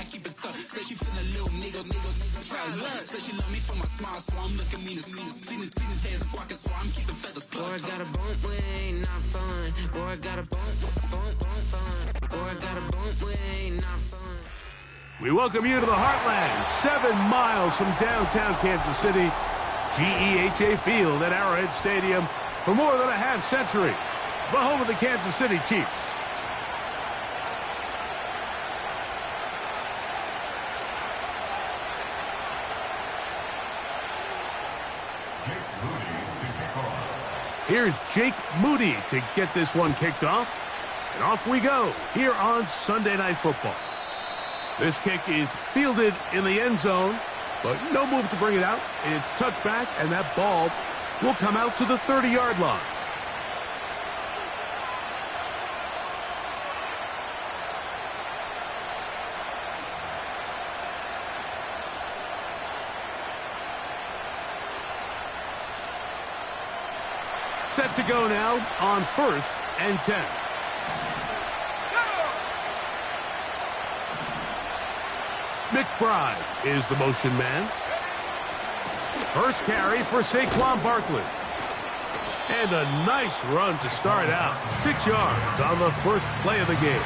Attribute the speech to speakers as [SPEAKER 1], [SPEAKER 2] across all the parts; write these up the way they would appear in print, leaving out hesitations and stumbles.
[SPEAKER 1] keep it tough. Say she feel a little nigga, try luck. Say she love me for my smile, so I'm looking mean as Seen the days walking, so I'm keeping feathers plucked. Boy, got a bump, we ain't not fun. Boy, got a bump, fun. Boy, got a bump, we ain't not fun.
[SPEAKER 2] We welcome you to the Heartland, 7 miles from downtown Kansas City. GEHA Field at Arrowhead Stadium for more than a half century. The home of the Kansas City Chiefs. Here's Jake Moody to get this one kicked off. And off we go here on Sunday Night Football. This kick is fielded in the end zone, but no move to bring it out. It's touchback, and that ball will come out to the 30-yard line. Set to go now on 1st and 10. McBride is the motion man. First carry for Saquon Barkley. And a nice run to start out. 6 yards on the first play of the game.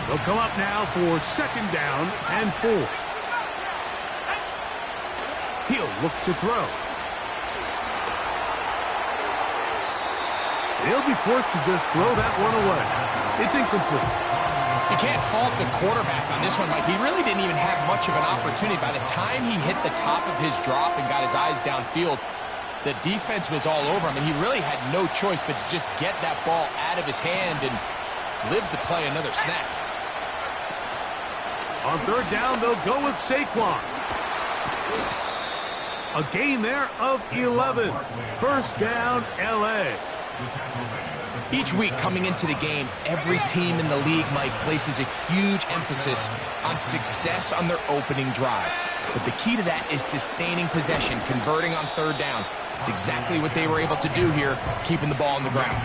[SPEAKER 2] They'll come up now for 2nd down and 4. He'll look to throw. He'll be forced to just throw that one away. It's incomplete.
[SPEAKER 3] You can't fault the quarterback on this one, Mike. He really didn't even have much of an opportunity. By the time he hit the top of his drop and got his eyes downfield, the defense was all over him, and he really had no choice but to just get that ball out of his hand and live to play another snap.
[SPEAKER 2] On 3rd down, they'll go with Saquon. A gain there of 11. First down, L.A.
[SPEAKER 3] Each week coming into the game, every team in the league, Mike, places a huge emphasis on success on their opening drive. But the key to that is sustaining possession, converting on 3rd down. It's exactly what they were able to do here, keeping the ball on the ground.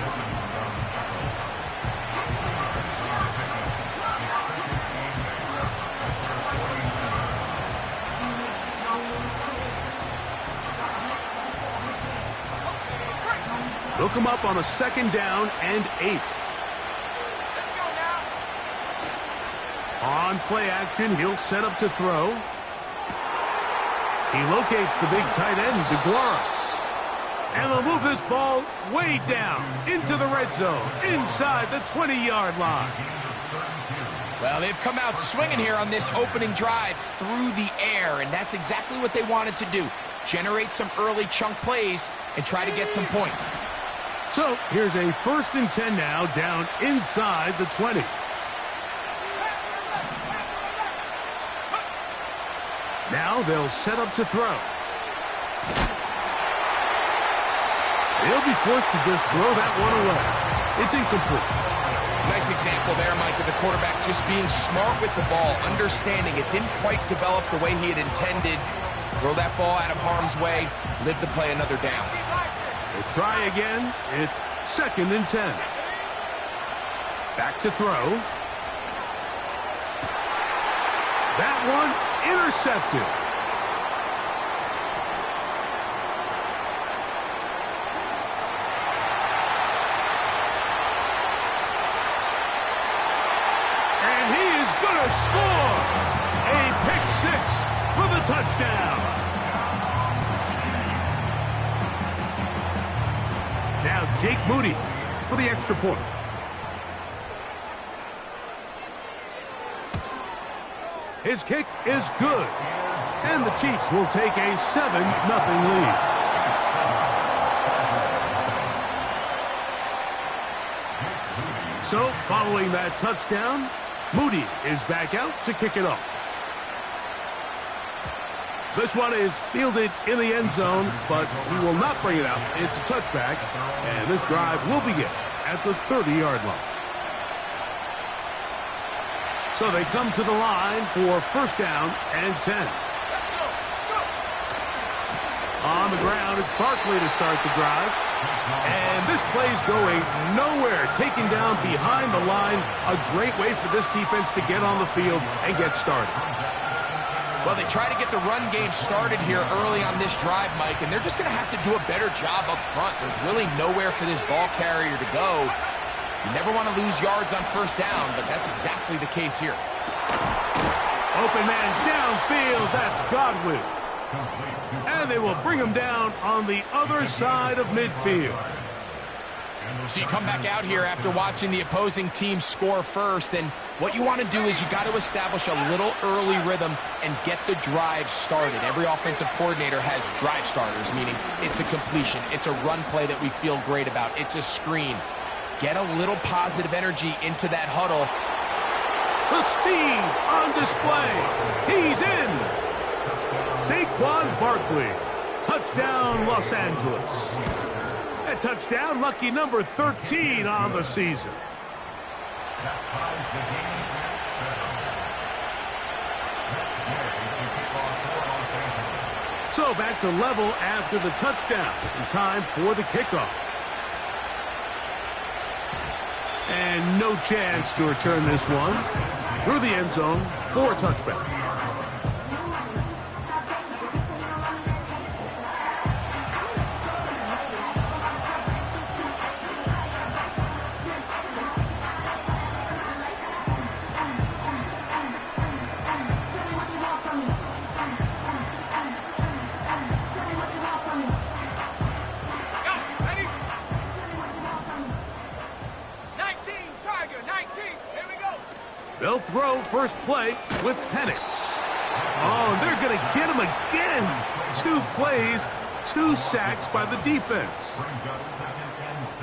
[SPEAKER 2] They'll come up on a 2nd down and 8. On play action, he'll set up to throw. He locates the big tight end, DeGuara. And they'll move this ball way down into the red zone, inside the 20-yard line.
[SPEAKER 3] Well, they've come out swinging here on this opening drive through the air, and that's exactly what they wanted to do. Generate some early chunk plays and try to get some points.
[SPEAKER 2] So here's a 1st and 10 now, down inside the 20. Now they'll set up to throw. He'll be forced to just throw that one away. It's incomplete.
[SPEAKER 3] Nice example there, Mike, of the quarterback just being smart with the ball, understanding it didn't quite develop the way he had intended. Throw that ball out of harm's way, live to play another down.
[SPEAKER 2] We'll try again. It's 2nd and 10. Back to throw. That one intercepted. And he is going to score. A pick 6 for the touchdown. Now Jake Moody for the extra point. His kick is good. And the Chiefs will take a 7-0 lead. So, following that touchdown, Moody is back out to kick it off. This one is fielded in the end zone, but he will not bring it out. It's a touchback, and this drive will begin at the 30-yard line. So they come to the line for 1st down and 10. On the ground, it's Barkley to start the drive. And this play's going nowhere. Taken down behind the line. A great way for this defense to get on the field and get started.
[SPEAKER 3] Well, they try to get the run game started here early on this drive, Mike, and they're just going to have to do a better job up front. There's really nowhere for this ball carrier to go. You never want to lose yards on first down, but that's exactly the case here.
[SPEAKER 2] Open man downfield. That's Godwin. And they will bring him down on the other side of midfield.
[SPEAKER 3] So you come back out here after watching the opposing team score first, and what you want to do is you got to establish a little early rhythm and get the drive started. Every offensive coordinator has drive starters, meaning it's a completion, it's a run play that we feel great about, it's a screen. Get a little positive energy into that huddle.
[SPEAKER 2] The speed on display. He's in. Saquon Barkley. Touchdown, Los Angeles. A touchdown, lucky number 13 on the season. So back to level after the touchdown. In time for the kickoff. And no chance to return this one through the end zone for a touchback. They'll throw first play with Penix. Oh, and they're going to get him again. 2 plays, 2 sacks by the defense.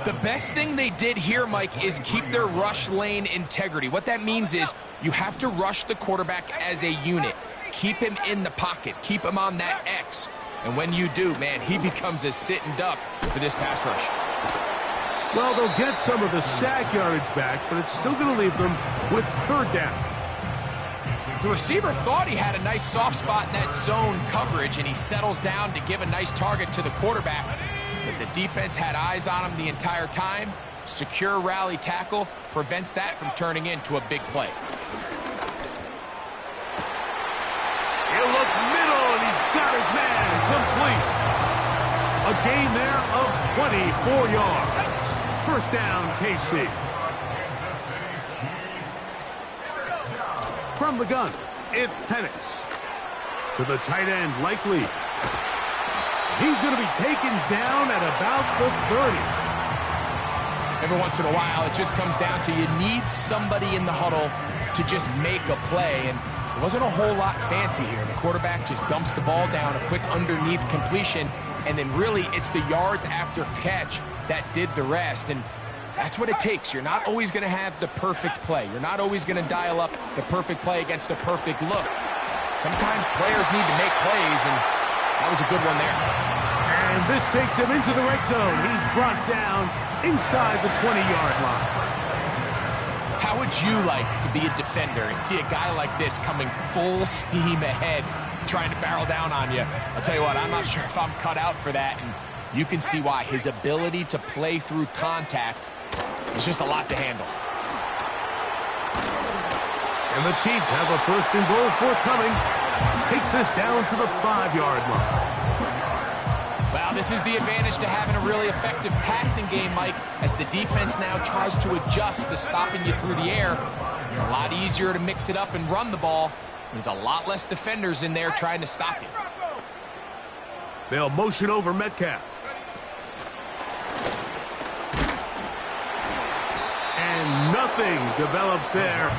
[SPEAKER 3] The best thing they did here, Mike, is keep their rush lane integrity. What that means is you have to rush the quarterback as a unit. Keep him in the pocket. Keep him on that X. And when you do, man, he becomes a sitting duck for this pass rush.
[SPEAKER 2] Well, they'll get some of the sack yardage back, but it's still going to leave them with 3rd down.
[SPEAKER 3] The receiver thought he had a nice soft spot in that zone coverage, and he settles down to give a nice target to the quarterback. But the defense had eyes on him the entire time. Secure rally tackle prevents that from turning into a big play.
[SPEAKER 2] He'll look middle, and he's got his man complete. A gain there of 24 yards. First down, KC. From the gun, it's Penix. To the tight end, Likely. He's going to be taken down at about the 30.
[SPEAKER 3] Every once in a while, it just comes down to you need somebody in the huddle to just make a play. And it wasn't a whole lot fancy here. The quarterback just dumps the ball down, a quick underneath completion, and then really it's the yards after catch that did the rest. And that's what it takes. You're not always going to have the perfect play. You're not always going to dial up the perfect play against the perfect look. Sometimes players need to make plays, and that was a good one there.
[SPEAKER 2] And this takes him into the red zone. He's brought down inside the 20-yard line.
[SPEAKER 3] How would you like to be a defender and see a guy like this coming full steam ahead, trying to barrel down on you? I'll tell you what, I'm not sure if I'm cut out for that, and you can see why. His ability to play through contact is just a lot to handle.
[SPEAKER 2] And the Chiefs have a 1st and goal forthcoming. Takes this down to the 5-yard line.
[SPEAKER 3] Well, this is the advantage to having a really effective passing game, Mike, as the defense now tries to adjust to stopping you through the air. It's a lot easier to mix it up and run the ball. There's a lot less defenders in there trying to stop you.
[SPEAKER 2] They'll motion over Metcalf. And nothing develops there.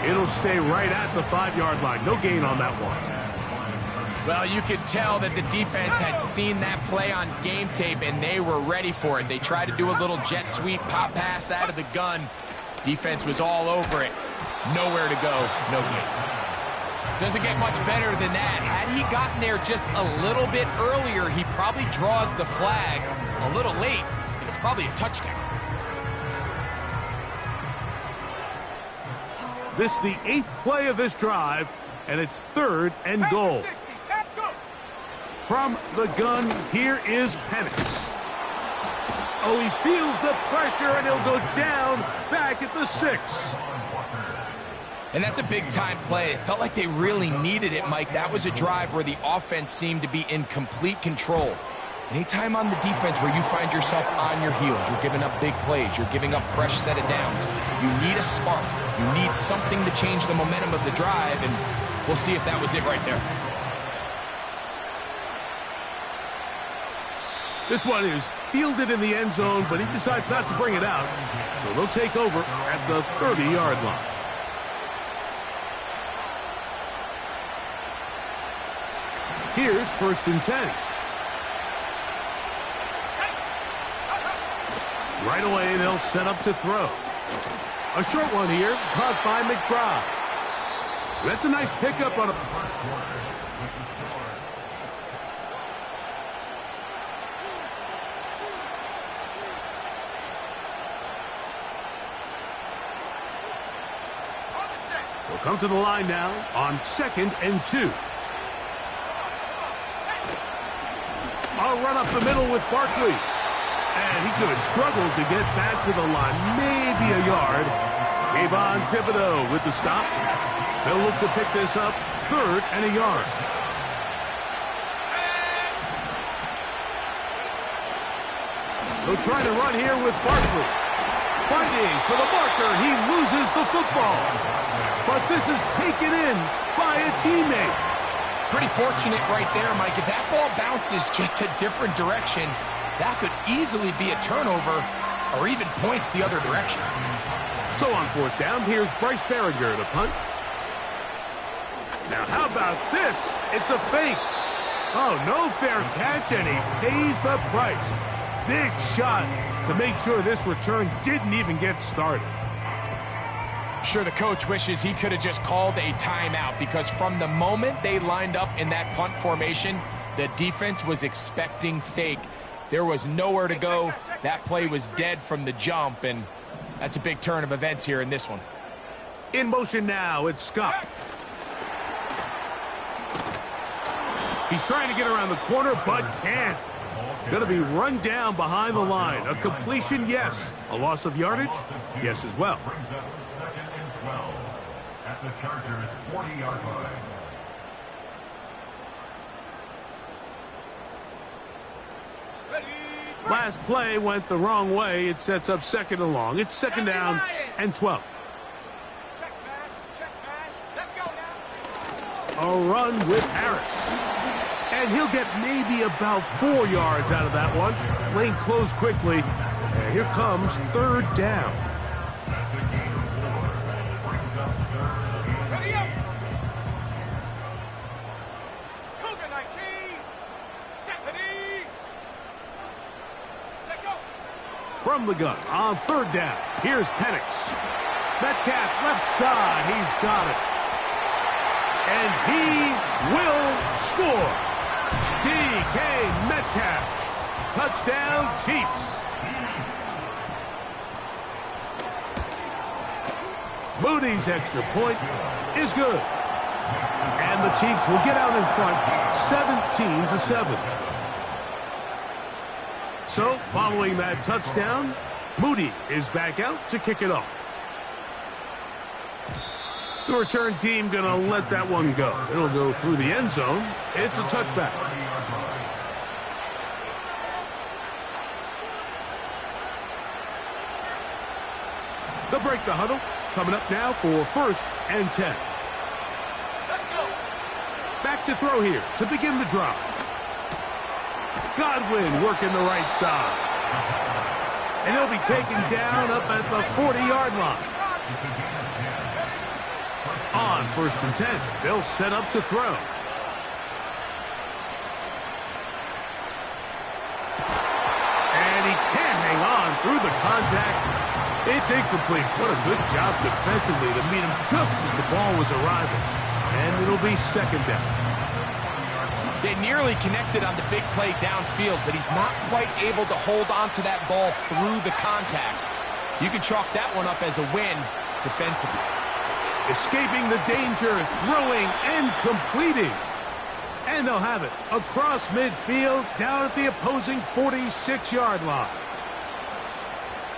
[SPEAKER 2] It'll stay right at the 5-yard line. No gain on that one.
[SPEAKER 3] Well, you could tell that the defense had seen that play on game tape, and they were ready for it. They tried to do a little jet sweep pop pass out of the gun. Defense was all over it. Nowhere to go, no gain. Doesn't get much better than that. Had he gotten there just a little bit earlier, he probably draws the flag a little late, and it's probably a touchdown.
[SPEAKER 2] This is the 8th play of this drive, and it's 3rd and goal. From the gun, here is Penix. Oh, he feels the pressure, and he'll go down back at the 6.
[SPEAKER 3] And that's a big-time play. It felt like they really needed it, Mike. That was a drive where the offense seemed to be in complete control. Anytime on the defense where you find yourself on your heels, you're giving up big plays, you're giving up fresh set of downs, you need a spark. You need something to change the momentum of the drive, and we'll see if that was it right there.
[SPEAKER 2] This one is fielded in the end zone, but he decides not to bring it out. So they'll take over at the 30-yard line. Here's 1st and 10. Right away, they'll set up to throw. A short one here, caught by McBride. That's a nice pickup on a... We'll come to the line now on 2nd and 2. A run up the middle with Barkley. And he's going to struggle to get back to the line. Maybe a yard. Kayvon Thibodeaux with the stop. They'll look to pick this up 3rd and a yard. They'll try to run here with Barkley. Fighting for the marker. He loses the football. But this is taken in by a teammate.
[SPEAKER 3] Pretty fortunate right there, Mike. If that ball bounces just a different direction, that could easily be a turnover or even points the other direction.
[SPEAKER 2] So on 4th down, here's Bryce Baringer to punt. Now how about this? It's a fake. Oh, no fair catch, and he pays the price. Big shot to make sure this return didn't even get started.
[SPEAKER 3] I'm sure the coach wishes he could have just called a timeout, because from the moment they lined up in that punt formation, the defense was expecting fake. There was nowhere to go. That play was dead from the jump, and that's a big turn of events here in this one.
[SPEAKER 2] In motion now, it's Scott. He's trying to get around the corner, but can't. Going to be run down behind the line. A completion, yes. A loss of yardage, yes as well.
[SPEAKER 4] Brings up 2nd and 12 at the Chargers' 40-yard line.
[SPEAKER 2] Last play went the wrong way. It sets up 2nd and long. It's 2nd down and 12.
[SPEAKER 5] Check smash. Let's go now.
[SPEAKER 2] A run with Harris. And he'll get maybe about 4 yards out of that one. Lane closed quickly. And here comes 3rd down.
[SPEAKER 5] Ready up. Cougar 19. Set the knee. Set go.
[SPEAKER 2] From the gun on 3rd down. Here's Penix. Metcalf left side. He's got it. And he will score. DK Metcalf. Touchdown, Chiefs. Moody's extra point is good. And the Chiefs will get out in front 17-7. So, following that touchdown, Moody is back out to kick it off. The return team going to let that one go. It'll go through the end zone. It's a touchback. They'll break the huddle. Coming up now for 1st and 10.
[SPEAKER 5] Let's go.
[SPEAKER 2] Back to throw here to begin the drive. Godwin working the right side. And he'll be taken down up at the 40-yard line. On 1st and 10, they'll set up to throw. And he can't hang on through the contact. It's incomplete. What a good job defensively to meet him just as the ball was arriving. And it'll be 2nd down.
[SPEAKER 3] They nearly connected on the big play downfield, but he's not quite able to hold on to that ball through the contact. You can chalk that one up as a win defensively.
[SPEAKER 2] Escaping the danger, throwing and completing. And they'll have it across midfield, down at the opposing 46-yard line.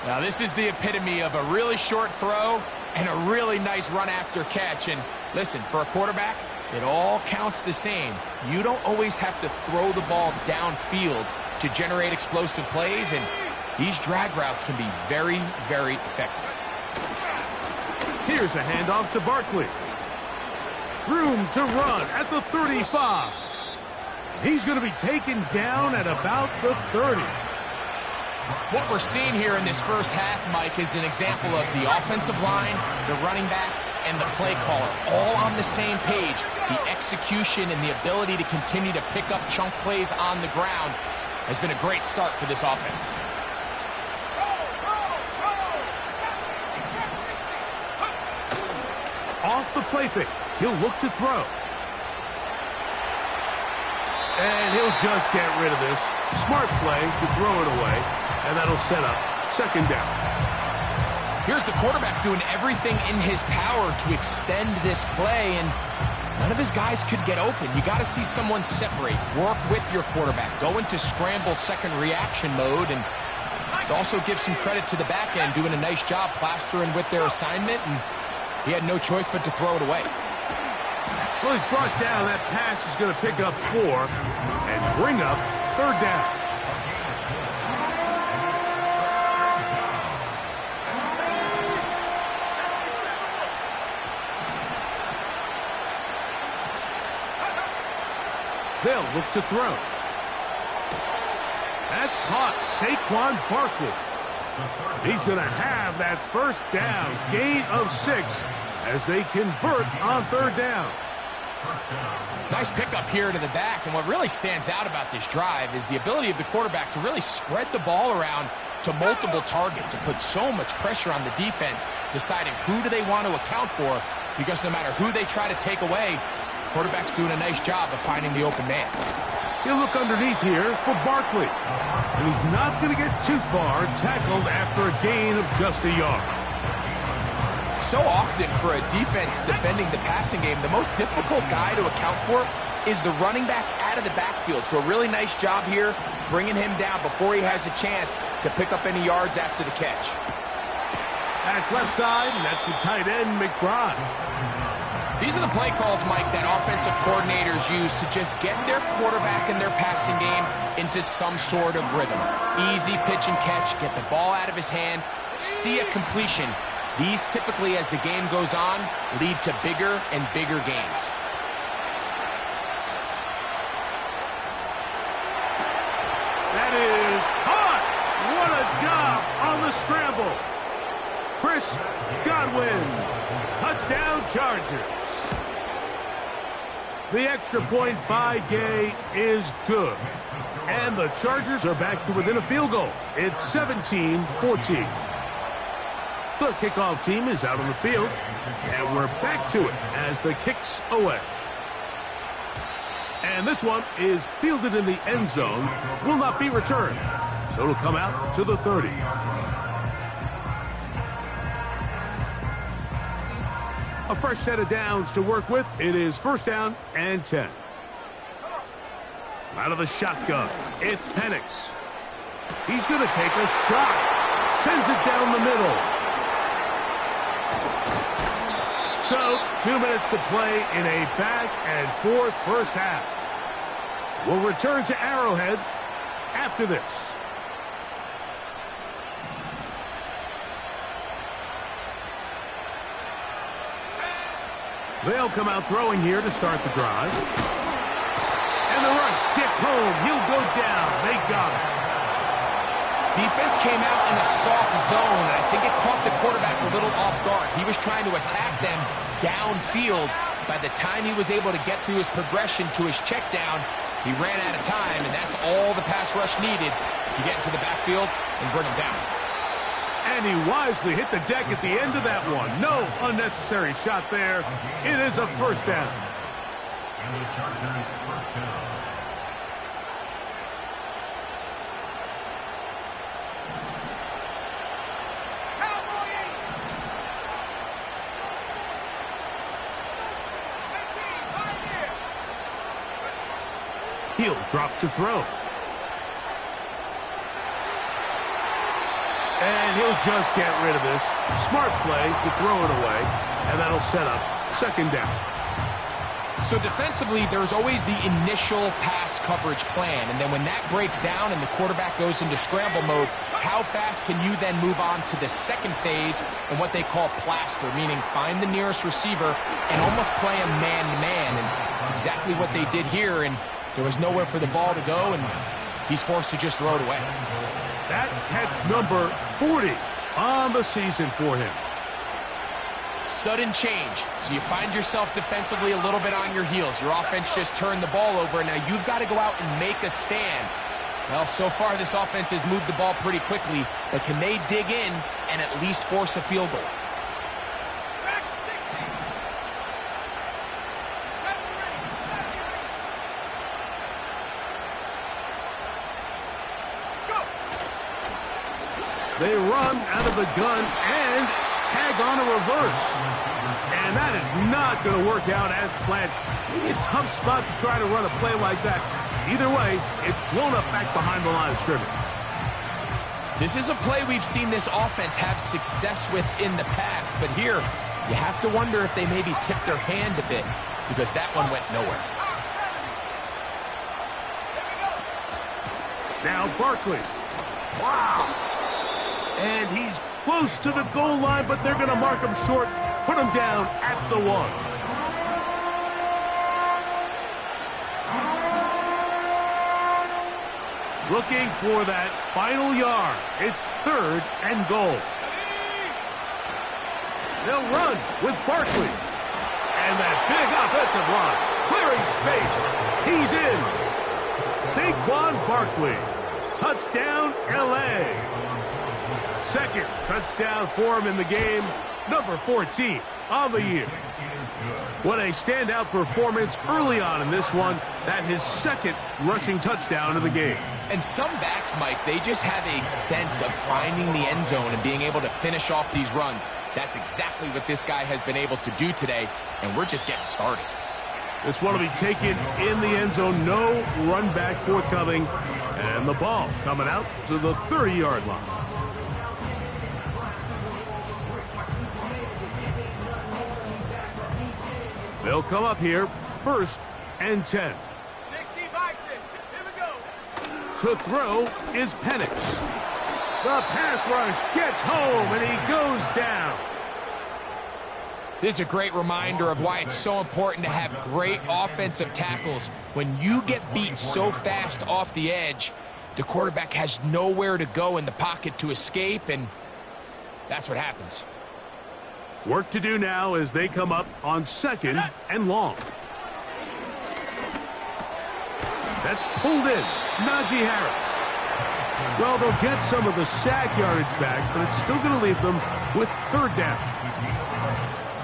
[SPEAKER 3] Now, this is the epitome of a really short throw and a really nice run after catch. And listen, for a quarterback, it all counts the same. You don't always have to throw the ball downfield to generate explosive plays, and these drag routes can be very, very effective.
[SPEAKER 2] Here's a handoff to Barkley. Room to run at the 35. He's going to be taken down at about the 30.
[SPEAKER 3] What we're seeing here in this first half, Mike, is an example of the offensive line, the running back, and the play caller all on the same page. The execution and the ability to continue to pick up chunk plays on the ground has been a great start for this offense.
[SPEAKER 2] Off the play fake, he'll look to throw. And he'll just get rid of this. Smart play to throw it away, and that'll set up second down.
[SPEAKER 3] Here's the quarterback doing everything in his power to extend this play, and none of his guys could get open. You got to see someone separate, work with your quarterback, go into scramble second reaction mode, and it also gives some credit to the back end doing a nice job plastering with their assignment, and he had no choice but to throw it away.
[SPEAKER 2] Well, he's brought down. That pass is going to pick up 4 and bring up third down. They'll look to throw. That's caught. Saquon Barkley. He's going to have that first down, gain of 6, as they convert on third down.
[SPEAKER 3] Nice pickup here to the back, and what really stands out about this drive is the ability of the quarterback to really spread the ball around to multiple targets and put so much pressure on the defense, deciding who do they want to account for, because no matter who they try to take away, the quarterback's doing a nice job of finding the open man.
[SPEAKER 2] He'll look underneath here for Barkley, and he's not going to get too far, tackled after a gain of just a yard.
[SPEAKER 3] So often for a defense defending the passing game, the most difficult guy to account for is the running back out of the backfield. So a really nice job here, bringing him down before he has a chance to pick up any yards after the catch.
[SPEAKER 2] That's left side, and that's the tight end, McBride.
[SPEAKER 3] These are the play calls, Mike, that offensive coordinators use to just get their quarterback and their passing game into some sort of rhythm. Easy pitch and catch, get the ball out of his hand, see a completion. These typically, as the game goes on, lead to bigger and bigger gains.
[SPEAKER 2] That is hot! What a job on the scramble! Chris Godwin, touchdown Chargers. The extra point by Gay is good. And the Chargers are back to within a field goal. It's 17-14. The kickoff team is out on the field, and we're back to it as the kick's away. And this one is fielded in the end zone, will not be returned, so it'll come out to the 30. A fresh set of downs to work with. It is first down and 10. Out of the shotgun, it's Penix. He's going to take a shot, sends it down the middle. So, 2 minutes to play in a back-and-forth first half. We'll return to Arrowhead after this. They'll come out throwing here to start the drive. And the rush gets home. He'll go down. They got it.
[SPEAKER 3] Defense came out in a soft zone. I think it caught the quarterback a little off guard. He was trying to attack them downfield. By the time he was able to get through his progression to his check down, he ran out of time, and that's all the pass rush needed to get into the backfield and bring him down.
[SPEAKER 2] And he wisely hit the deck at the end of that one. No unnecessary shot there. It is a first down.
[SPEAKER 4] And the Chargers first down.
[SPEAKER 2] He'll drop to throw. And he'll just get rid of this. Smart play to throw it away, and that'll set up second down.
[SPEAKER 3] So defensively, there's always the initial pass coverage plan, and then when that breaks down and the quarterback goes into scramble mode, how fast can you then move on to the second phase and what they call plaster, meaning find the nearest receiver and almost play him man-to-man, and it's exactly what they did here, and there was nowhere for the ball to go, and he's forced to just throw it away.
[SPEAKER 2] That catch number 40 on the season for him.
[SPEAKER 3] Sudden change. So you find yourself defensively a little bit on your heels. Your offense just turned the ball over, and now you've got to go out and make a stand. Well, so far this offense has moved the ball pretty quickly, but can they dig in and at least force a field goal?
[SPEAKER 2] They run out of the gun and tag on a reverse. And that is not going to work out as planned. Maybe a tough spot to try to run a play like that. Either way, it's blown up back behind the line of scrimmage.
[SPEAKER 3] This is a play we've seen this offense have success with in the past, but here you have to wonder if they maybe tipped their hand a bit because that one went nowhere.
[SPEAKER 2] Now Barkley. Wow. And he's close to the goal line, but they're going to mark him short, put him down at the 1. Looking for that final yard. It's 3rd and goal. They'll run with Barkley. And that big offensive line, clearing space. He's in. Saquon Barkley. Touchdown, L.A. Second touchdown for him in the game, number 14 on the year. What a standout performance early on in this one. That his second rushing touchdown of the game.
[SPEAKER 3] And some backs, Mike, they just have a sense of finding the end zone and being able to finish off these runs. That's exactly what this guy has been able to do today, and we're just getting started.
[SPEAKER 2] This one will be taken in the end zone. No run back forthcoming, and the ball coming out to the 30-yard line. They'll come up here, 1st and 10.
[SPEAKER 5] 65 cents. Here we go.
[SPEAKER 2] To throw is Penix. The pass rush gets home, and he goes down.
[SPEAKER 3] This is a great reminder of why it's so important to have great offensive tackles. When you get beat so fast off the edge, the quarterback has nowhere to go in the pocket to escape, and that's what happens.
[SPEAKER 2] Work to do now as they come up on 2nd and long. That's pulled in. Najee Harris. Well, they'll get some of the sack yardage back, but it's still going to leave them with 3rd down.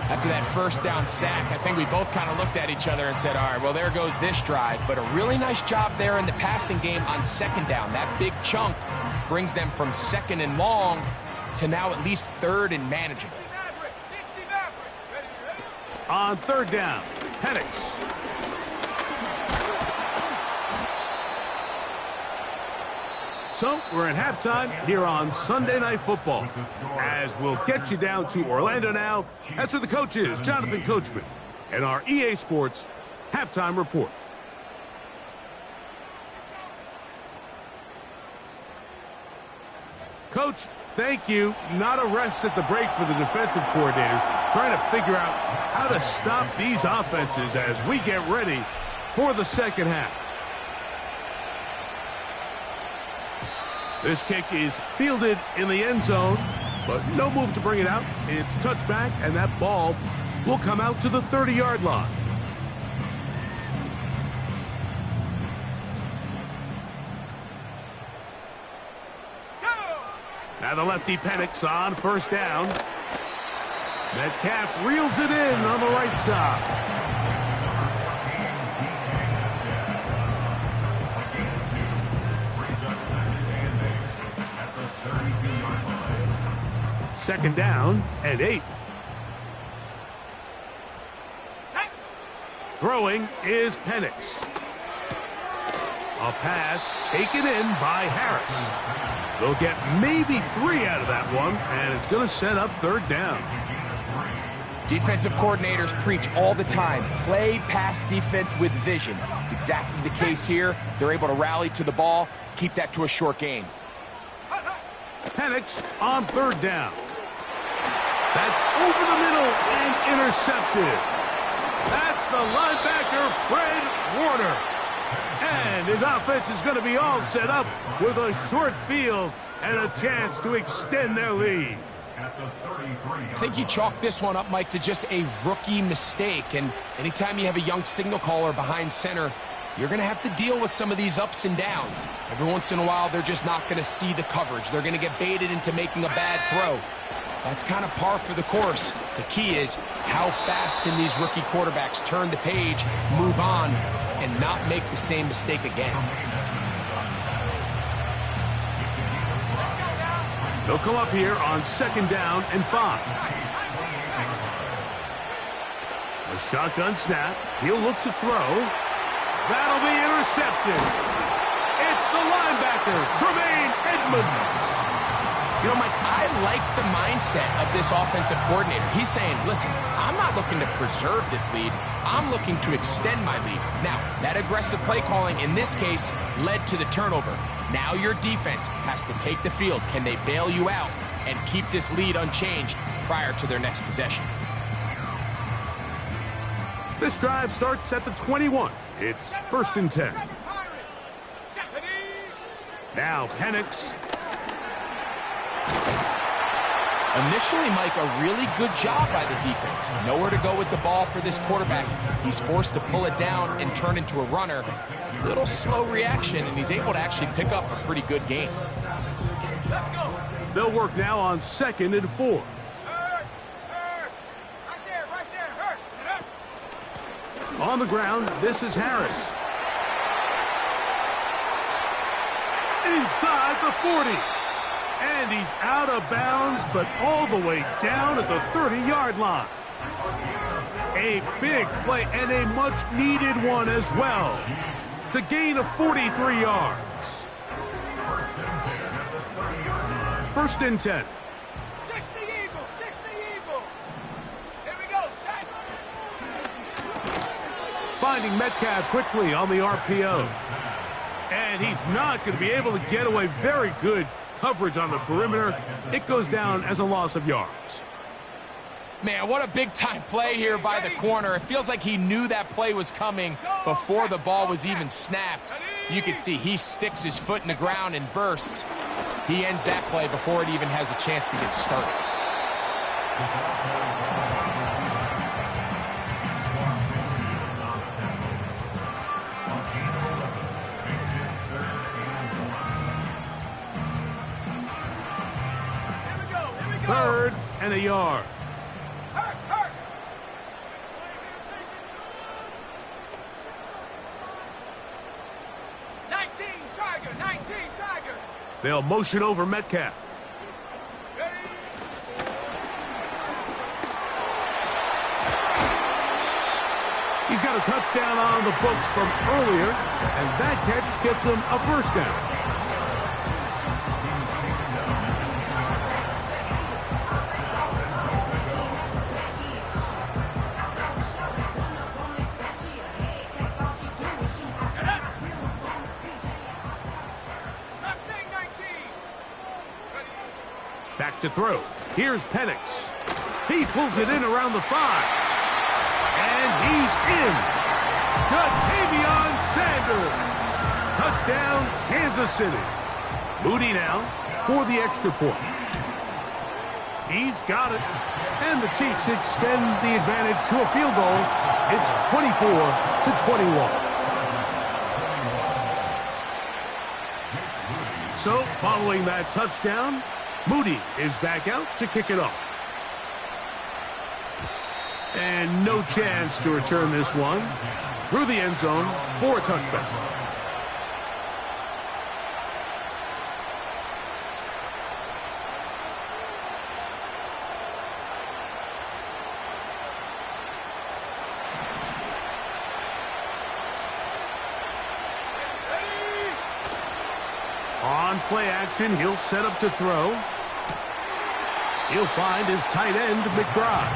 [SPEAKER 3] After that 1st down sack, I think we both kind of looked at each other and said, all right, well, there goes this drive. But a really nice job there in the passing game on 2nd down. That big chunk brings them from 2nd and long to now at least 3rd and manageable.
[SPEAKER 2] On 3rd down, Penix. So we're at halftime here on Sunday Night Football. As we'll get you down to Orlando now. That's where the coach is, Jonathan Coachman, and our EA Sports halftime report. Coach, thank you. Not a rest at the break for the defensive coordinators, trying to figure out how to stop these offenses as we get ready for the second half. This kick is fielded in the end zone, but no move to bring it out. It's touchback, and that ball will come out to the 30-yard line. Now the lefty Penix on 1st down. Metcalf reels it in on the right side. Second down and 8. Throwing is Penix. A pass taken in by Harris. They'll get maybe 3 out of that one, and it's going to set up third down.
[SPEAKER 3] Defensive coordinators preach all the time, play pass defense with vision. It's exactly the case here. They're able to rally to the ball, keep that to a short gain.
[SPEAKER 2] Penix on third down. That's over the middle and intercepted. That's the linebacker, Fred Warner. And his offense is going to be all set up with a short field and a chance to extend their lead.
[SPEAKER 3] I think you chalk this one up, Mike, to just a rookie mistake. And anytime you have a young signal caller behind center, you're going to have to deal with some of these ups and downs. Every once in a while, they're just not going to see the coverage. They're going to get baited into making a bad throw. That's kind of par for the course. The key is how fast can these rookie quarterbacks turn the page, move on, and not make the same mistake again.
[SPEAKER 2] They'll come up here on 2nd down and 5. A shotgun snap. He'll look to throw. That'll be intercepted. It's the linebacker, Tremaine Edmunds.
[SPEAKER 3] You know, Mike, I like the mindset of this offensive coordinator. He's saying, listen, I'm not looking to preserve this lead. I'm looking to extend my lead. Now, that aggressive play calling in this case led to the turnover. Now your defense has to take the field. Can they bail you out and keep this lead unchanged prior to their next possession?
[SPEAKER 2] This drive starts at the 21. It's 1st and 10. Now Penix.
[SPEAKER 3] Initially, Mike, a really good job by the defense. Nowhere to go with the ball for this quarterback. He's forced to pull it down and turn into a runner. Little slow reaction, and he's able to actually pick up a pretty good game.
[SPEAKER 2] They'll work now on 2nd and 4. On the ground, this is Harris. Inside the 40. And he's out of bounds, but all the way down at the 30-yard line. A big play and a much-needed one as well. To gain of 43 yards. 1st and 10.
[SPEAKER 5] 60 Eagle, 60 Eagle. Here we go, set.
[SPEAKER 2] Finding Metcalf quickly on the RPO. And he's not going to be able to get away. Very good coverage on the perimeter. It goes down as a loss of yards.
[SPEAKER 3] Man, what a big-time play here by the corner. It feels like he knew that play was coming before the ball was even snapped. You can see he sticks his foot in the ground and bursts. He ends that play before it even has a chance to get started.
[SPEAKER 2] Third and a yard.
[SPEAKER 5] Hurt. 19 Tiger.
[SPEAKER 2] They'll motion over Metcalf. He's got a touchdown on the books from earlier, and that catch gets him a 1st down. Back to throw. Here's Penix. He pulls it in around the 5. And he's in. Ja'Tavion Sanders. Touchdown, Kansas City. Moody now for the extra point. He's got it. And the Chiefs extend the advantage to a field goal. It's 24-21. So, following that touchdown, Moody is back out to kick it off. And no chance to return this one through the end zone for a touchback. play action. He'll set up to throw. He'll find his tight end, McBride.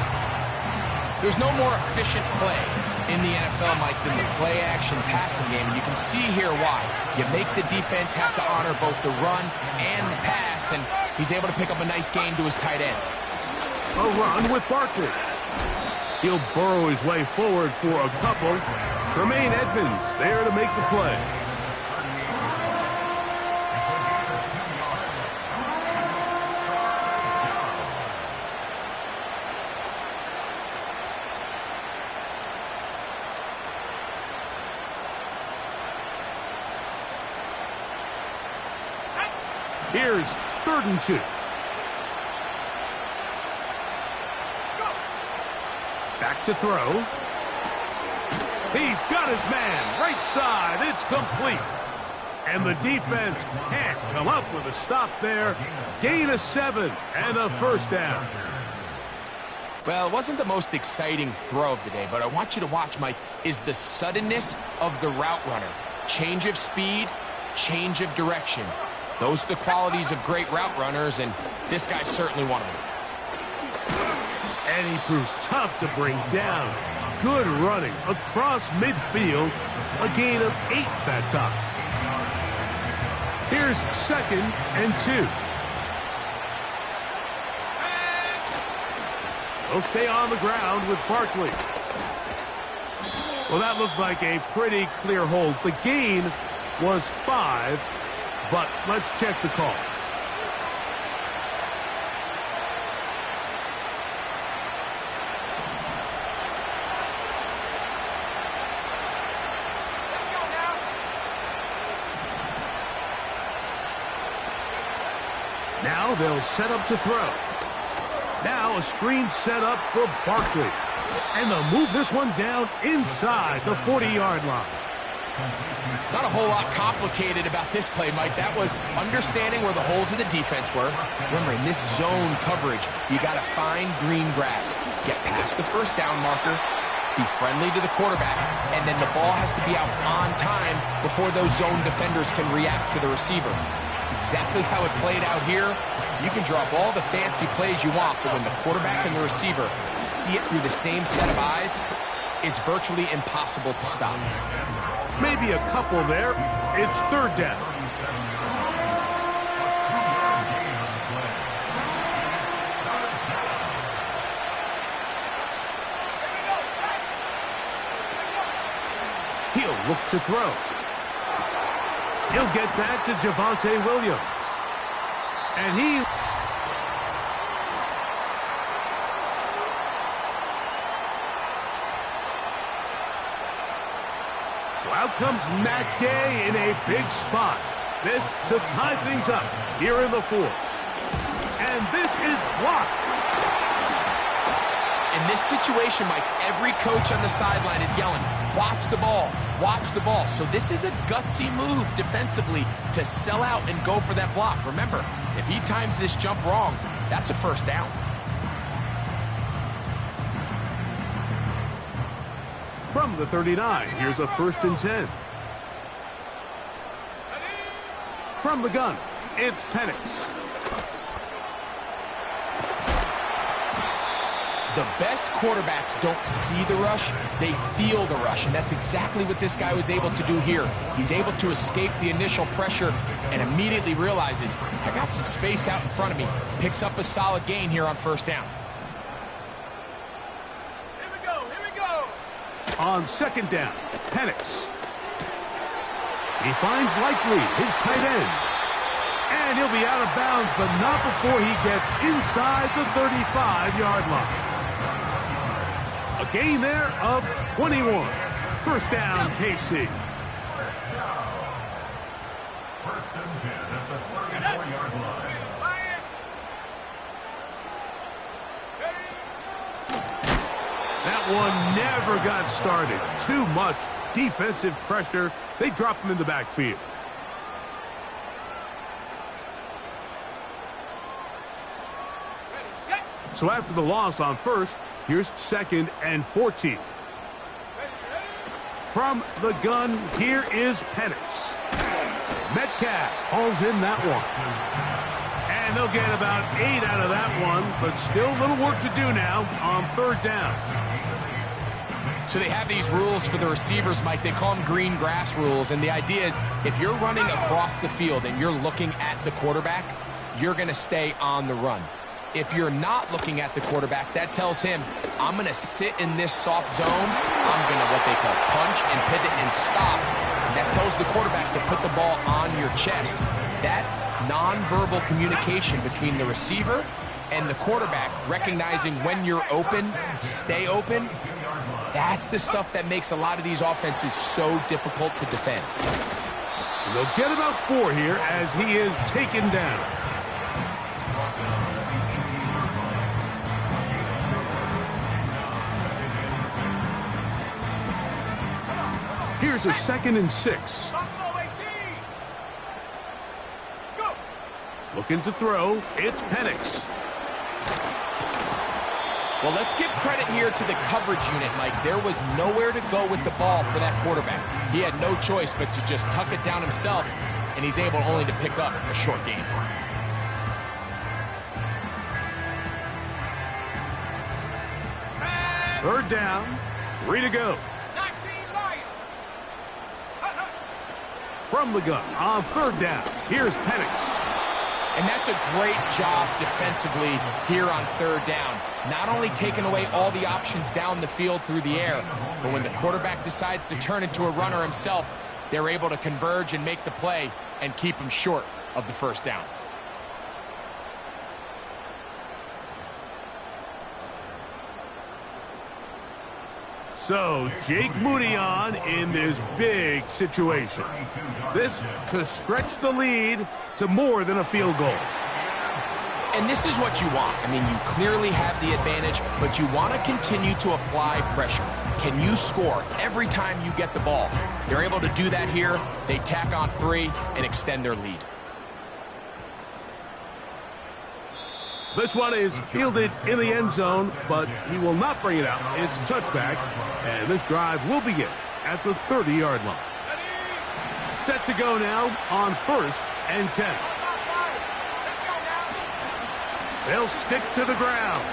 [SPEAKER 3] There's no more efficient play in the NFL, Mike, than the play-action passing game. And you can see here why. You make the defense have to honor both the run and the pass, and he's able to pick up a nice gain to his tight end.
[SPEAKER 2] A run with Barkley. He'll burrow his way forward for a couple. Tremaine Edmonds there to make the play. Here's 3rd and 2. Back to throw. He's got his man. Right side. It's complete. And the defense can't come up with a stop there. Gain of 7 and a first down.
[SPEAKER 3] Well, it wasn't the most exciting throw of the day, but I want you to watch, Mike, is the suddenness of the route runner. Change of speed, change of direction. Those are the qualities of great route runners, and this guy's certainly one of them.
[SPEAKER 2] And he proves tough to bring down. Good running across midfield. A gain of 8 that time. Here's 2nd and 2. He'll stay on the ground with Barkley. Well, that looked like a pretty clear hold. The gain was 5, but let's check the call. Now they'll set up to throw. Now a screen set up for Barkley. And they'll move this one down inside the 40-yard line.
[SPEAKER 3] Not a whole lot complicated about this play, Mike. That was understanding where the holes of the defense were. Remember, in this zone coverage, you got to find green grass. Get past the first down marker, be friendly to the quarterback, and then the ball has to be out on time before those zone defenders can react to the receiver. It's exactly how it played out here. You can draw up all the fancy plays you want, but when the quarterback and the receiver see it through the same set of eyes, it's virtually impossible to stop.
[SPEAKER 2] Maybe a couple there. It's 3rd down. He'll look to throw. He'll get that to Javonte Williams. And he... So out comes Matt Gay in a big spot. This to tie things up here in the 4th. And this is blocked.
[SPEAKER 3] In this situation, Mike, every coach on the sideline is yelling, watch the ball, watch the ball. So this is a gutsy move defensively to sell out and go for that block. Remember, if he times this jump wrong, that's a first down.
[SPEAKER 2] From the 39, here's a 1st and 10. From the gun, it's Penix.
[SPEAKER 3] The best quarterbacks don't see the rush, they feel the rush, and that's exactly what this guy was able to do here. He's able to escape the initial pressure and immediately realizes, I got some space out in front of me. Picks up a solid gain here on first down.
[SPEAKER 5] Here we go.
[SPEAKER 2] On 2nd down, Penix. He finds Likely, his tight end. And he'll be out of bounds, but not before he gets inside the 35-yard line. A gain there of 21. First down, KC.
[SPEAKER 4] First and 10 at the 34-yard line.
[SPEAKER 2] That one never got started. Too much defensive pressure. They drop him in the backfield. So after the loss on first, here's 2nd and 14. From the gun, here is Penix. Met Metcalf hauls in that one. And they'll get about 8 out of that one, but still a little work to do now on third down.
[SPEAKER 3] So they have these rules for the receivers, Mike. They call them green grass rules. And the idea is if you're running across the field and you're looking at the quarterback, you're going to stay on the run. If you're not looking at the quarterback, that tells him, I'm going to sit in this soft zone. I'm going to what they call punch and pivot and stop. And that tells the quarterback to put the ball on your chest. That nonverbal communication between the receiver and the quarterback, recognizing when you're open, stay open, that's the stuff that makes a lot of these offenses so difficult to defend.
[SPEAKER 2] And they'll get about 4 here as he is taken down. Here's a 2nd and 6. Looking to throw, it's Penix.
[SPEAKER 3] Well, let's give credit here to the coverage unit, Mike. There was nowhere to go with the ball for that quarterback. He had no choice but to just tuck it down himself, and he's able only to pick up a short gain.
[SPEAKER 2] Third down, 3 to go. From the gun on third down, here's Penix.
[SPEAKER 3] And that's a great job defensively here on third down. Not only taking away all the options down the field through the air, but when the quarterback decides to turn into a runner himself, they're able to converge and make the play and keep him short of the first down.
[SPEAKER 2] So, Jake Moody on in this big situation. This to stretch the lead to more than a field goal.
[SPEAKER 3] And this is what you want. I mean, you clearly have the advantage, but you want to continue to apply pressure. Can you score every time you get the ball? They're able to do that here. They tack on 3 and extend their lead.
[SPEAKER 2] This one is fielded in the end zone, but he will not bring it out. It's touchback, and this drive will begin at the 30-yard line. Set to go now on 1st and 10. They'll stick to the ground.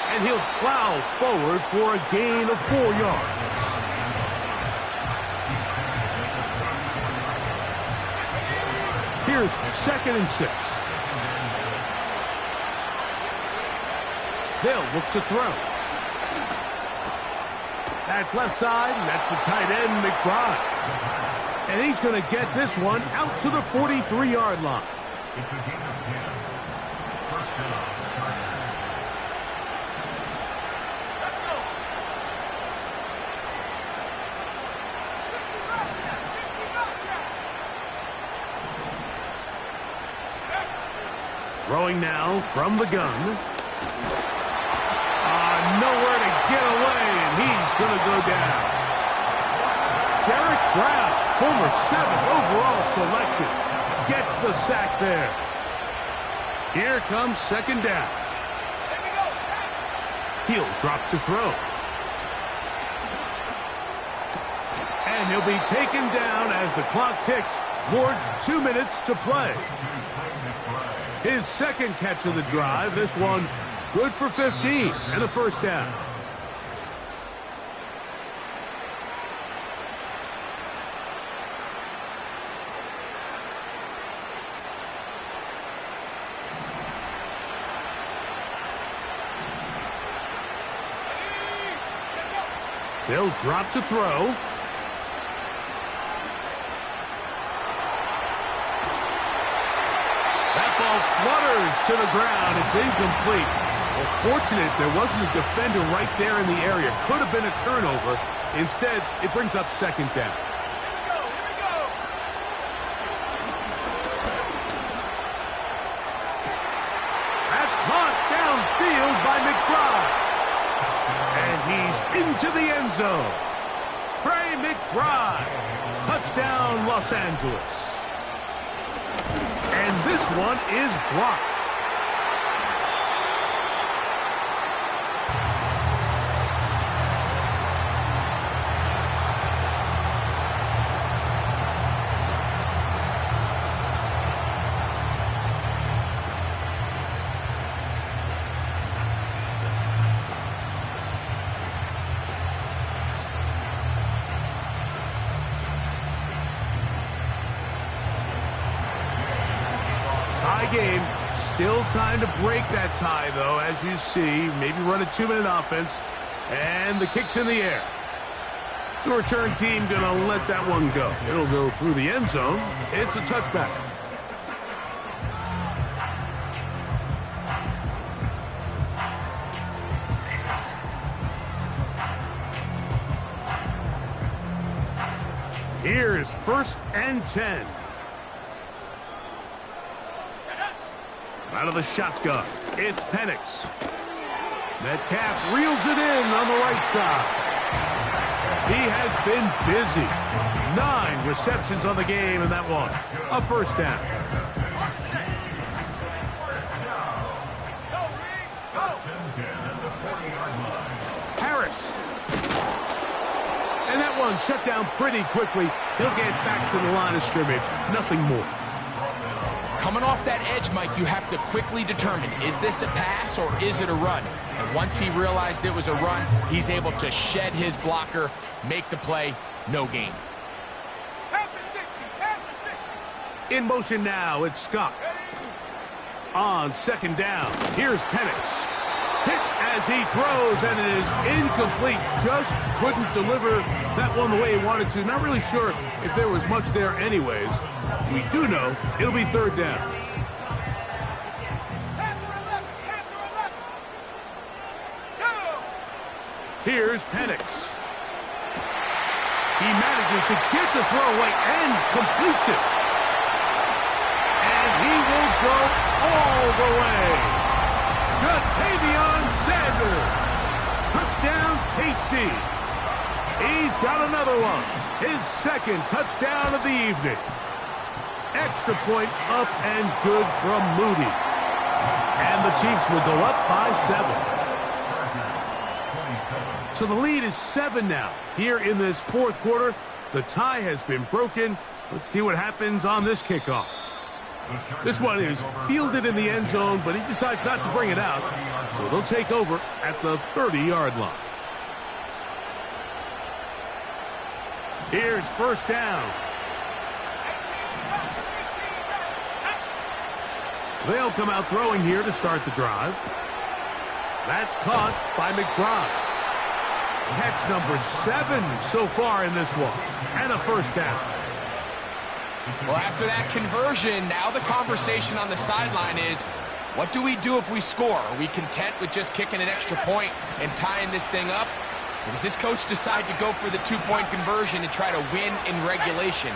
[SPEAKER 2] And he'll plow forward for a gain of 4 yards. Here's 2nd and 6. They'll look to throw. That's left side, and that's the tight end, McBride. And he's going to get this one out to the 43-yard line.
[SPEAKER 4] It's a gain of 10. First down, Chargers.
[SPEAKER 5] Let's go. 60 left, yeah. 60 left, yeah.
[SPEAKER 2] Throwing now from the gun. Nowhere to get away, and he's going to go down. Derek Brown, former 7th overall selection, gets the sack there. Here comes 2nd down.
[SPEAKER 5] There we go, sack.
[SPEAKER 2] He'll drop to throw. And he'll be taken down as the clock ticks towards 2 minutes to play. His 2nd catch of the drive, this one good for 15 and a first down. They'll drop to throw. That ball flutters to the ground. It's incomplete. Well, fortunate there wasn't a defender right there in the area. Could have been a turnover. Instead, it brings up 2nd down.
[SPEAKER 5] Here we go.
[SPEAKER 2] That's caught downfield by McBride. And he's into the end zone. Trey McBride. Touchdown, Los Angeles. And this one is blocked. Tie game. Still time to break that tie, though, as you see. Maybe run a 2-minute offense. And the kick's in the air. The return team going to let that one go. It'll go through the end zone. It's a touchback. Here's 1st and 10. Out of the shotgun, it's Penix. Metcalf reels it in on the right side. He has been busy. 9 receptions on the game in that one. A first down. Harris. And that one shut down pretty quickly. He'll get back to the line of scrimmage. Nothing more.
[SPEAKER 3] Coming off that edge, Mike, you have to quickly determine, is this a pass or is it a run? And once he realized it was a run, he's able to shed his blocker, make the play, no gain.
[SPEAKER 5] Half to 60, half to 60.
[SPEAKER 2] In motion now, it's Scott. On 2nd down, here's Penix. Hit as he throws, and it is incomplete. Just couldn't deliver that one the way he wanted to. Not really sure if there was much there anyways. We do know it'll be 3rd down. Here's Penix. He manages to get the throw away and completes it. And he will go all the way. Ja'Tavion Sanders. Touchdown, KC. He's got another one. His 2nd touchdown of the evening. Extra point up and good from Moody. And the Chiefs will go up by 7. So the lead is 7 now. Here in this 4th quarter, the tie has been broken. Let's see what happens on this kickoff. This one is fielded in the end zone, but he decides not to bring it out. So they'll take over at the 30-yard line. Here's 1st down. They'll come out throwing here to start the drive. That's caught by McBride. Catch number 7 so far in this one. And a first down.
[SPEAKER 3] Well, after that conversion, now the conversation on the sideline is, what do we do if we score? Are we content with just kicking an extra point and tying this thing up? Or does this coach decide to go for the 2-point conversion and try to win in regulation?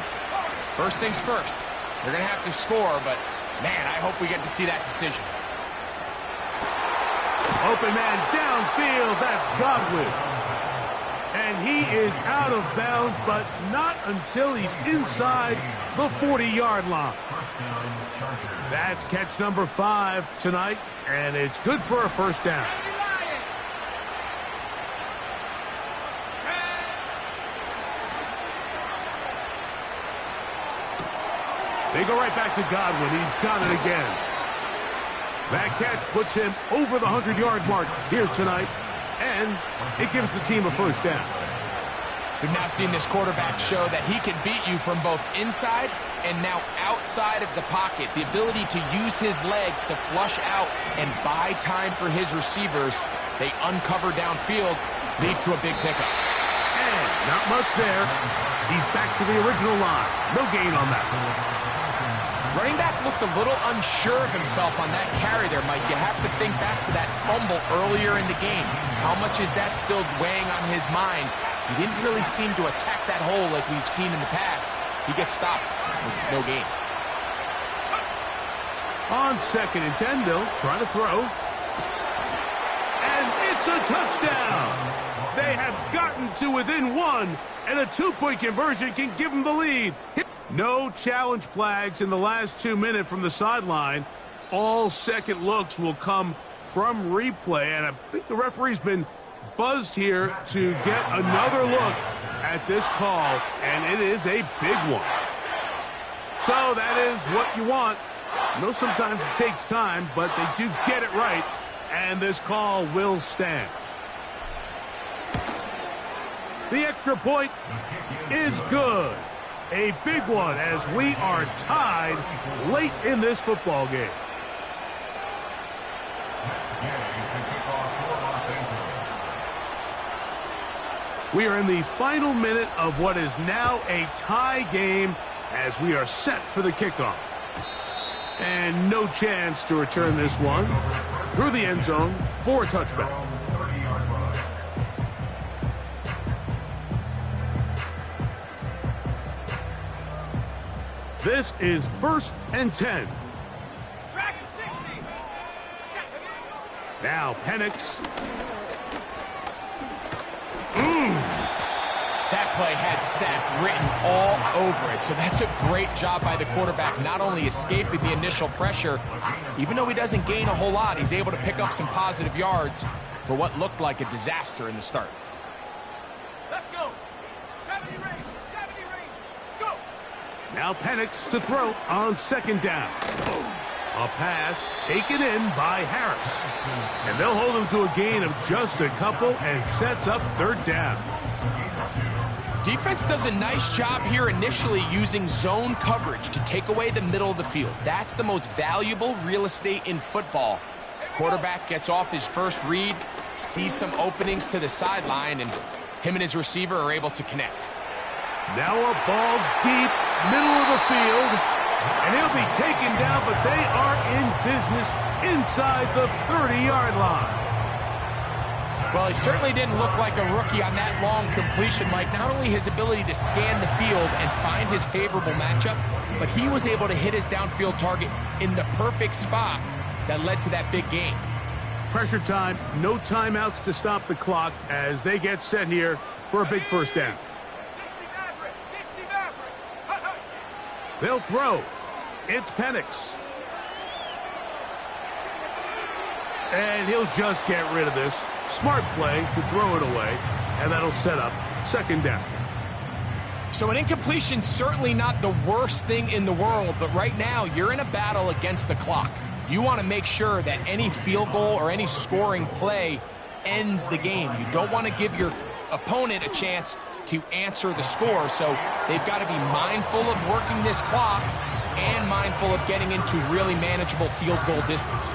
[SPEAKER 3] First things first, they're going to have to score, but man, I hope we get to see that decision.
[SPEAKER 2] Open man downfield, that's Godwin. And he is out of bounds, but not until he's inside the 40-yard line. That's catch number 5 tonight, and it's good for a first down. They go right back to Godwin. He's got it again. That catch puts him over the 100-yard mark here tonight, and it gives the team a first down.
[SPEAKER 3] We've now seen this quarterback show that he can beat you from both inside and now outside of the pocket. The ability to use his legs to flush out and buy time for his receivers. They uncover downfield, leads to a big pickup.
[SPEAKER 2] And not much there. He's back to the original line. No gain on that.
[SPEAKER 3] Running back looked a little unsure of himself on that carry there, Mike. You have to think back to that fumble earlier in the game. How much is that still weighing on his mind? He didn't really seem to attack that hole like we've seen in the past. He gets stopped with no gain.
[SPEAKER 2] On 2nd and 10, they'll try to throw. And it's a touchdown! They have gotten to within 1, and a 2-point conversion can give them the lead. No challenge flags in the last 2 minutes from the sideline. All second looks will come from replay, and I think the referee's been buzzed here to get another look at this call, and it is a big one. So that is what you want. I know sometimes it takes time, but they do get it right, and this call will stand. The extra point is good. A big one as we are tied late in this football game. We are in the final minute of what is now a tie game as we are set for the kickoff. And no chance to return this one through the end zone for a touchback. This is 1st and 10. Now Penix.
[SPEAKER 3] That play had sack written all over it, so that's a great job by the quarterback, not only escaping the initial pressure, even though he doesn't gain a whole lot, he's able to pick up some positive yards for what looked like a disaster in the start.
[SPEAKER 5] Let's go. 70 range, go.
[SPEAKER 2] Now Penix to throw on 2nd down. A pass taken in by Harris. And they'll hold him to a gain of just a couple and sets up 3rd down.
[SPEAKER 3] Defense does a nice job here initially using zone coverage to take away the middle of the field. That's the most valuable real estate in football. Quarterback gets off his first read, sees some openings to the sideline, and him and his receiver are able to connect.
[SPEAKER 2] Now a ball deep, middle of the field, and he'll be taken down, but they are in business inside the 30-yard line.
[SPEAKER 3] Well, he certainly didn't look like a rookie on that long completion, Mike. Not only his ability to scan the field and find his favorable matchup, but he was able to hit his downfield target in the perfect spot that led to that big gain.
[SPEAKER 2] Pressure time, no timeouts to stop the clock as they get set here for a big 1st down.
[SPEAKER 5] 60 Maverick.
[SPEAKER 2] They'll throw. It's Penix. And he'll just get rid of this. Smart play to throw it away, and that'll set up 2nd down.
[SPEAKER 3] So an incompletion, certainly not the worst thing in the world, but right now you're in a battle against the clock. You want to make sure that any field goal or any scoring play ends the game. You don't want to give your opponent a chance to answer the score, so they've got to be mindful of working this clock and mindful of getting into really manageable field goal distance.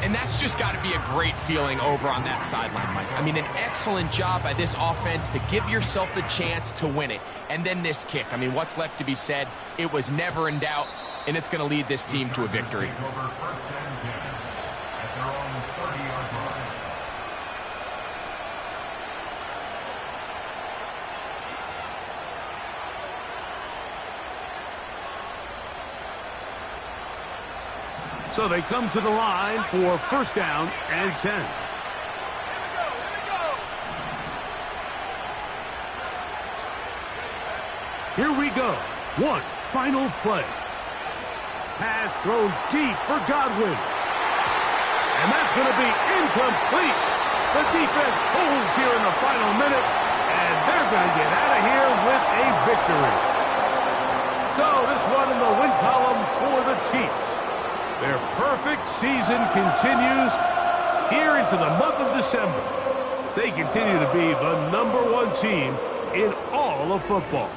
[SPEAKER 3] And that's just got to be a great feeling over on that sideline, Mike. I mean, an excellent job by this offense to give yourself a chance to win it. And then this kick. I mean, what's left to be said? It was never in doubt, and it's going to lead this team to a victory.
[SPEAKER 2] So they come to the line for 1st down and 10. Here we go. One final play. Pass thrown deep for Godwin. And that's going to be incomplete. The defense holds here in the final minute, and they're going to get out of here with a victory. So this one in the win column for the Chiefs. Their perfect season continues here into the month of December as they continue to be the #1 team in all of football.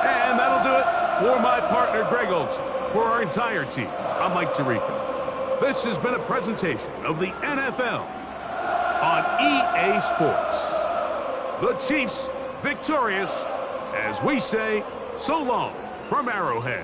[SPEAKER 2] And that'll do it for my partner, Greg Olson. For our entire team, I'm Mike Tirico. This has been a presentation of the NFL on EA Sports. The Chiefs victorious as we say so long from Arrowhead.